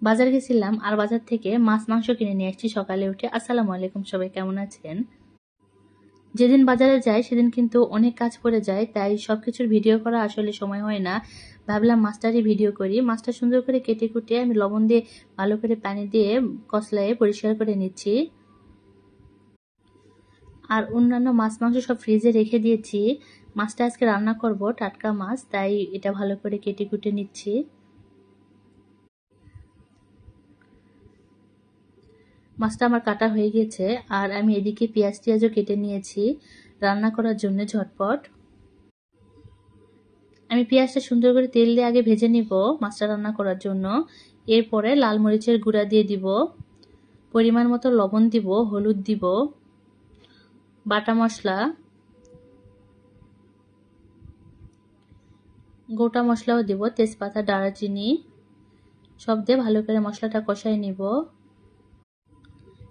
বাজার গেছিলাম আর বাজার থেকে মাছ মাংস কিনে নিয়ে আসছি সকালে উঠে। আসসালামু আলাইকুম, সবাই কেমন আছেন? যেদিন বাজারে যাই সেদিন কিন্তু অনেক কাজ পড়ে যায়, তাই সবকিছুর ভিডিও করা আসলে সময় হয় না। ভাবলাম মাছটারই ভিডিও করি। মাছটা সুন্দর করে কেটে কুটে আমি লবণ দিয়ে ভালো করে পানি দিয়ে কচলায়ে পরিষ্কার করে নিচ্ছি। আর অন্যান্য মাছ মাংস সব ফ্রিজে রেখে দিয়েছি। মাছটা আজকে রান্না করব, টাটকা মাছ, তাই এটা ভালো করে কেটে কুটে নিচ্ছি। মাছটা আমার কাটা হয়ে গেছে আর আমি এদিকে পেঁয়াজ টিয়াজও কেটে নিয়েছি রান্না করার জন্য ঝটপট। আমি পেঁয়াজটা সুন্দর করে তেল দিয়ে আগে ভেজে নিব মাছটা রান্না করার জন্য। এরপরে লাল মরিচের গুঁড়া দিয়ে দিব, পরিমাণ মতো লবণ দিব, হলুদ দিব, বাটা মশলা, গোটা মশলাও দিব, তেজপাতা, দারচিনি সব দিয়ে ভালো করে মশলাটা কষাই নিব।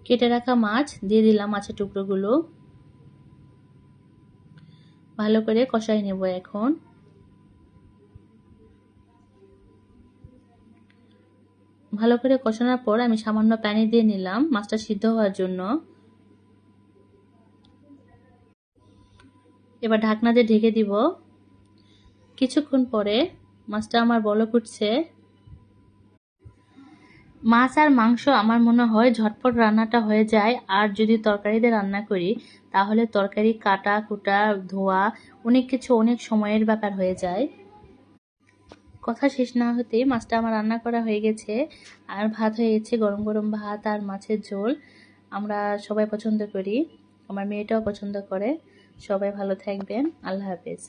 কেটে রাখা মাছ দিয়ে দিলাম, মাছের টুকরোগুলো ভালো করে কষাই নেব। এখন ভালো করে কষানোর পর আমি সামান্য পানি দিয়ে নিলাম মাছটা সিদ্ধ হওয়ার জন্য। এবার ঢাকনা দিয়ে ঢেকে দিব। কিছুক্ষণ পরে মাছটা আমার বলক উঠছে। মাছ আর মাংস আমার মনে হয় ঝটপট রান্নাটা হয়ে যায়। আর যদি তরকারি দিয়ে রান্না করি তাহলে তরকারি কাটা কুটা ধোয়া অনেক কিছু, অনেক সময়ের ব্যাপার হয়ে যায়। কথা শেষ না হতেই মাছটা আমার রান্না করা হয়ে গেছে আর ভাত হয়ে গেছে, গরম গরম ভাত আর মাছের ঝোল। আমরা সবাই পছন্দ করি, আমার মেয়েটাও পছন্দ করে। সবাই ভালো থাকবেন, আল্লাহ হাফেজ।